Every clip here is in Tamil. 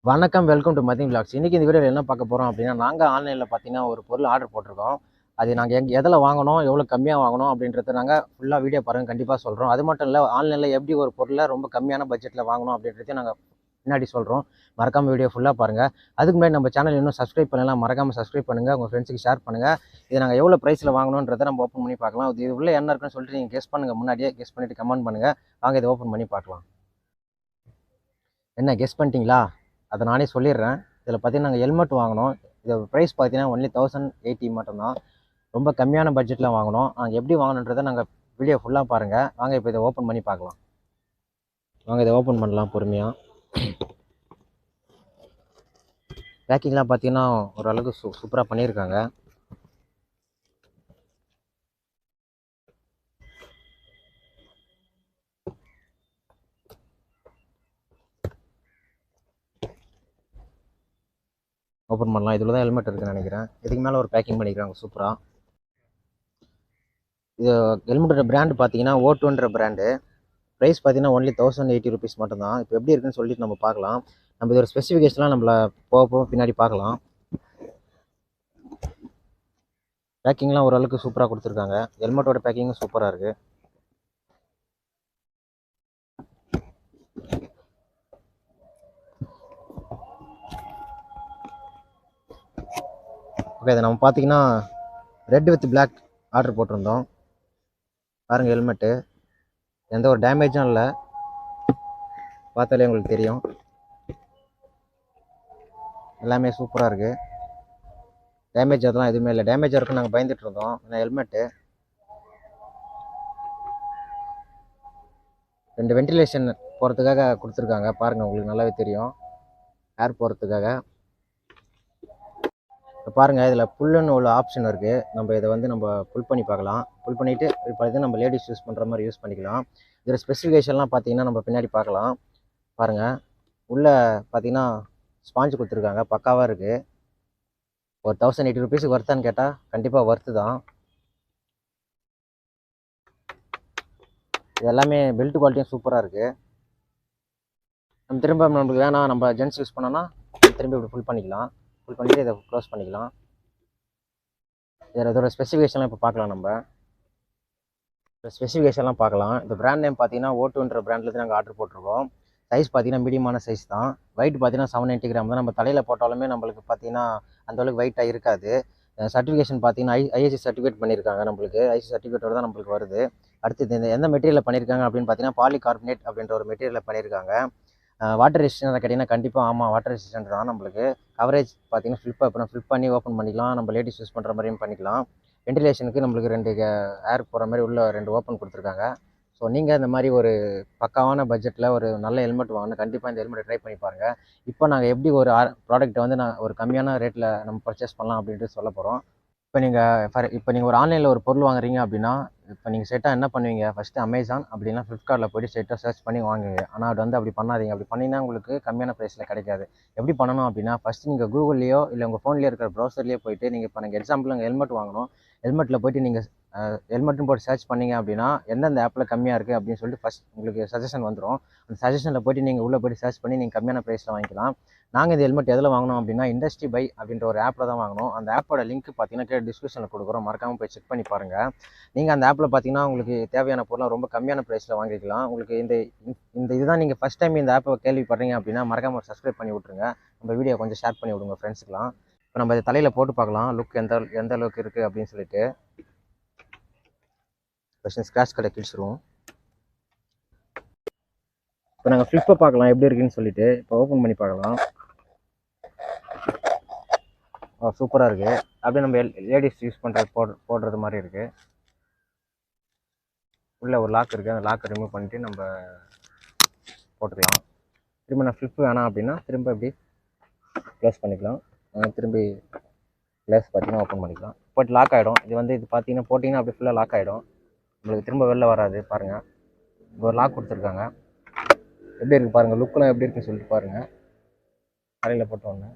வணக்கம், வெல்கம் டு மதியம் விளாக்ஸ். இன்றைக்கி இந்த வீடியோவில் என்ன பார்க்க போகிறோம் அப்படின்னா, நாங்கள் ஆன்லைனில் பார்த்தீங்கன்னா ஒரு பொருள் ஆர்டர் போட்டிருக்கோம். அது நாங்கள் எதில் வாங்கணும், எவ்வளோ கம்மியாக வாங்கணும் அப்படின்றத நாங்கள் ஃபுல்லாக வீடியோ பாருங்கள், கண்டிப்பாக சொல்கிறோம். அது மட்டும் இல்லை, ஆன்லைனில் எப்படி ஒரு பொருளை ரொம்ப கம்மியான பட்ஜெட்டில் வாங்கணும் அப்படின்றதையும் நாங்கள் பின்னாடி சொல்கிறோம். மறக்காமல் வீடியோ ஃபுல்லாக பாருங்கள். அதுக்கு முன்னாடி நம்ம சேனல் இன்னும் சப்ஸ்கிரைப் பண்ணலாம், மறக்காமல் சப்ஸ்கிரைப் பண்ணுங்கள், உங்கள் ஃப்ரெண்ட்ஸுக்கு ஷேர் பண்ணுங்கள். இதை நாங்கள் எவ்வளோ ப்ரைஸில் வாங்கணுன்றதை நம்ம ஓப்பன் பண்ணி பார்க்கலாம். இது உள்ளே என்ன இருக்குன்னு சொல்லிட்டு நீங்கள் கெஸ் பண்ணுங்கள். முன்னாடியே கெஸ் பண்ணிவிட்டு கமெண்ட் பண்ணுங்கள். வாங்க இதை ஓப்பன் பண்ணி பார்க்கலாம். என்ன கெஸ் பண்ணிட்டீங்களா? அதை நானே சொல்லிடுறேன். இதில் பார்த்தீங்கன்னா நாங்கள் ஹெல்மெட் வாங்கினோம். இதோட ப்ரைஸ் பார்த்தீங்கன்னா ஒன்லி 1080 மட்டும்தான். ரொம்ப கம்மியான பட்ஜெட்டில் வாங்கினோம். நாங்கள் எப்படி வாங்கணுன்றதை நாங்கள் வீடியோ ஃபுல்லாக பாருங்கள். வாங்க இப்போ இதை ஓப்பன் பண்ணி பார்க்கலாம். வாங்க இதை ஓப்பன் பண்ணலாம் பொறுமையாக. பேக்கிங்லாம் பார்த்தீங்கன்னா ஓரளவுக்கு சூப்பராக பண்ணியிருக்காங்க. ஓப்பன் பண்ணலாம். இதில் தான் ஹெல்மெட் இருக்குன்னு நினைக்கிறேன். இதுக்கு மேலே ஒரு பேக்கிங் பண்ணிக்கிறாங்க சூப்பராக. இது ஹெல்மெட்டோட பிராண்டு பார்த்தீங்கன்னா O2ன்ற பிராண்டு. ப்ரைஸ் பார்த்தீங்கன்னா ஒன்லி 1080 ருபீஸ் மட்டும்தான். இப்போ எப்படி இருக்குன்னு சொல்லிட்டு நம்ம பார்க்கலாம். நம்ம இதோட ஸ்பெசிஃபிகேஷன்லாம் நம்மள போக பின்னாடி பார்க்கலாம். பேக்கிங்லாம் ஓரளவுக்கு சூப்பராக கொடுத்துருக்காங்க. ஹெல்மெட்டோட பேக்கிங்கும் சூப்பராக இருக்குது. ஓகே, இதை நம்ம பார்த்தீங்கன்னா ரெட் வித் பிளாக் ஆர்டர் போட்டிருந்தோம். பாருங்கள், ஹெல்மெட்டு எந்த ஒரு டேமேஜும் இல்லை. பார்த்தாலே உங்களுக்கு தெரியும், எல்லாமே சூப்பராக இருக்குது. டேமேஜ் அதெல்லாம் எதுவுமே இல்லை. டேமேஜாக இருக்குன்னு நாங்கள் பயந்துட்டு இருந்தோம். ஏன்னா ஹெல்மெட்டு 2 வென்டிலேஷன் போகிறதுக்காக கொடுத்துருக்காங்க. பாருங்கள், உங்களுக்கு நல்லாவே தெரியும், ஏர் போகிறதுக்காக. இப்போ பாருங்கள், இதில் புல்லுன்னு உள்ள ஆப்ஷன் இருக்குது. நம்ம இதை வந்து நம்ம புல் பண்ணி பார்க்கலாம். புல் பண்ணிவிட்டு இப்போ இது நம்ம லேடிஸ் யூஸ் பண்ணுற மாதிரி யூஸ் பண்ணிக்கலாம். இதில் ஸ்பெசிஃபிகேஷன்லாம் பார்த்தீங்கன்னா நம்ம பின்னாடி பார்க்கலாம். பாருங்கள், உள்ளே பார்த்தீங்கன்னா ஸ்பாஞ்சு கொடுத்துருக்காங்க, பக்காவாக இருக்குது. ஒரு 1080 ருபீஸுக்கு ஒர்த்தான்னு கேட்டால் கண்டிப்பாக ஒர்த்து தான். இது எல்லாமே பெல்ட் குவாலிட்டியும் சூப்பராக இருக்குது. நம்ம திரும்ப நம்மளுக்கு வேணாம், நம்ம ஜென்ஸ் யூஸ் பண்ணோன்னா திரும்பி இப்படி ஃபுல் பண்ணிக்கலாம். ஃபுல் பண்ணிவிட்டு இதை க்ளோஸ் பண்ணிக்கலாம். இதோட ஸ்பெசிஃபிகேஷன்லாம் இப்போ பார்க்கலாம். நம்ம ஸ்பெசிஃபிகேஷன்லாம் பார்க்கலாம். இந்த பிராண்ட் நேம் பார்த்தீங்கன்னா O2ன்ற பிராண்ட்லேருந்து நாங்கள் ஆர்டர் போட்டிருக்கோம். சைஸ் பார்த்தீங்கன்னா மீடியமான சைஸ் தான். வெயிட் பார்த்தீங்கன்னா 790 கிராம் தான். நம்ம தலையில் போட்டாலுமே நம்மளுக்கு பார்த்தீங்கன்னா அந்தளவுக்கு வெயிட்டாக இருக்காது. சர்டிஃபிகேஷன் பார்த்தீங்கன்னா ஐஎஸ்சி சர்டிஃபிகேட் பண்ணியிருக்காங்க. நம்மளுக்கு ஐஎஸ்சி சர்டிஃபிகேட்டோட தான் நம்மளுக்கு வருது. அடுத்து இந்த எந்த மெட்டீரியலில் பண்ணியிருக்காங்க அப்படின்னு பார்த்தீங்கன்னா பாலிகார்பனேட் அப்படின்ற ஒரு மெட்டீரியலில் பண்ணியிருக்காங்க. வாட்டர் ரெசிஸ்டன்ட் கேட்டிங்கன்னா கண்டிப்பாக ஆமாம், வாட்டர் ரெசிஸ்டன்ட் தான். நம்மளுக்கு கவரேஜ் பார்த்தீங்கன்னா ஃப்ளிப் பண்ணி ஓப்பன் பண்ணிக்கலாம். நம்ம லேடிஸ் யூஸ் பண்ணுற மாதிரியும் பண்ணிக்கலாம். வென்டிலேஷனுக்கு நம்மளுக்கு 2 ஏர் போகிற மாதிரி உள்ள 2 ஓப்பன் கொடுத்துருக்காங்க. ஸோ நீங்கள் இந்த மாதிரி ஒரு பக்காவான பட்ஜெட்டில் ஒரு நல்ல ஹெல்மெட் வாங்கணும். கண்டிப்பாக இந்த ஹெல்மெட்டை ட்ரை பண்ணி பாருங்கள். இப்போ நாங்கள் எப்படி ஒரு ப்ராடக்ட்டை வந்து ஒரு கம்மியான ரேட்டில் நம்ம பர்ச்சேஸ் பண்ணலாம் அப்படின்ட்டு சொல்ல போகிறோம். இப்போ நீங்கள் ஒரு ஆன்லைனில் ஒரு பொருள் வாங்குறீங்க அப்படின்னா, இப்போ நீங்கள் ஸ்ட்ரெயிட்டாக என்ன பண்ணுவீங்க? ஃபஸ்ட்டு அமேசான் அப்படின்னா ஃப்ளிப்கார்ட்டில் போய்ட்டு ஸ்ட்ரெயிட்டாக சர்ச் பண்ணி வாங்குவீங்க. ஆனால் அது வந்து அப்படி பண்ணாதீங்க. அப்படி பண்ணிங்கன்னா உங்களுக்கு கம்மியான ப்ரைஸில் கிடைக்காது. எப்படி பண்ணணும் அப்படின்னா, ஃபஸ்ட்டு நீங்கள் கூகுள்லேயோ இல்லை உங்கள் ஃபோன்லேயோ இருக்கிற ப்ரௌசர்லேயே போய்ட்டு நீங்கள் இப்போ நீங்கள் எக்ஸாம்பிள் அங்கே ஹெல்மெட் வாங்கணும். ஹெல்மெட்டில் போய்ட்டு நீங்கள் ஹெல்மெட்னு போட்டு சர்ச் பண்ணீங்க அப்படின்னா, எந்தெந்த ஆப்பில் கம்மியாக இருக்குது அப்படின்னு சொல்லிட்டு ஃபஸ்ட் உங்களுக்கு சஜஷன் வந்துடும். அந்த சஜஷனில் போய்ட்டு நீங்கள் உள்ளே போய்ட்டு சர்ச் பண்ணி நீங்கள் கம்மியான ப்ரைஸில் வாங்கிக்கலாம். நாங்கள் இந்த ஹெல்மெட் எதில் வாங்கினோம் அப்படின்னா, இண்டஸ்ட்ரி பை அப்படின்ற ஒரு ஆப்பில் தான் வாங்கினோம். அந்த ஆப்போட லிங்க் பார்த்தீங்கன்னா கீழே டிஸ்கிரிப்ஷனில் கொடுக்குறோம். மறக்காமல் போய் செக் பண்ணி பாருங்கள். நீங்கள் அந்த ஆப்பில் பார்த்தீங்கன்னா உங்களுக்கு தேவையான பொருளை ரொம்ப கம்மியான ப்ரைஸில் வாங்கிக்கலாம். உங்களுக்கு இந்த இதுதான் நீங்கள் ஃபஸ்ட் டைம் இந்த ஆப்பை கேள்விப்படுறீங்க அப்படின்னா மறக்காமல் ஒரு சப்ஸ்கிரைப் பண்ணி விட்ருங்க. நம்ம வீடியோ கொஞ்சம் ஷேர் பண்ணி விடுங்க ஃப்ரெண்ட்ஸுக்கெலாம். இப்போ நம்ம இதை தலையில் போட்டு பார்க்கலாம், லுக் எந்த அளவுக்கு இருக்குது அப்படின்னு சொல்லிட்டு. ஃபஸ்ட்டு ஸ்க்ராட்ச் கடை கிழிச்சிருவோம். இப்போ நாங்கள் ஃப்ளிப்பை பார்க்கலாம் எப்படி இருக்குன்னு சொல்லிட்டு. இப்போ ஓப்பன் பண்ணி பார்க்கலாம். சூப்பராக இருக்குது. அப்படியே நம்ம லேடிஸ் யூஸ் பண்ணுறது போடுறது மாதிரி இருக்குது. உள்ளே ஒரு லாக் இருக்குது. அந்த லாக்கை ரிமூவ் பண்ணிவிட்டு நம்ம போட்டுக்கலாம். திரும்ப நான் ஃப்ளிப் வேணாம் அப்படின்னா திரும்ப இப்படி க்ளோஸ் பண்ணிக்கலாம். திரும்பி க்ளோஸ் பார்த்தீங்கன்னா ஓப்பன் பண்ணிக்கலாம். போட்டு லாக் ஆகிடும். இது பார்த்தீங்கன்னா போட்டிங்கன்னா அப்படியே ஃபுல்லாக லாக் ஆகிடும். உங்களுக்கு திரும்ப வெளில வராது. பாருங்கள், ஒரு லாக் கொடுத்துருக்காங்க. எப்படி இருக்குது பாருங்கள், லுக்கெலாம் எப்படி இருக்குன்னு சொல்லிட்டு பாருங்கள். தலையில் போட்டோன்னே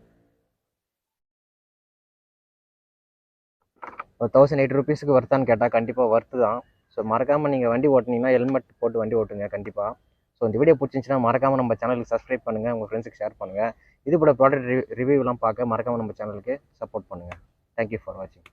ஒரு 1080 ருபீஸுக்கு ஒர்த்தான்னு கேட்டால் கண்டிப்பாக ஒர்த்து தான். ஸோ மறக்காமல் நீங்கள் வண்டி ஓட்டினீங்கன்னா ஹெல்மெட் போட்டு வண்டி ஓட்டுங்க கண்டிப்பாக. ஸோ ஸோ இந்த வீடியோ பிடிச்சிருந்துச்சுன்னா மறக்காமல் நம்ம சேனலுக்கு சப்ஸ்கிரைப் பண்ணுங்கள், உங்கள் ஃப்ரெண்ட்ஸுக்கு ஷேர் பண்ணுங்கள். இது போல ப்ராடக்ட் ரிவ்யூலாம் பார்க்க மறக்காமல் நம்ம சேனலுக்கு சப்போர்ட் பண்ணுங்கள். தேங்க்யூ ஃபார் வாட்சிங்.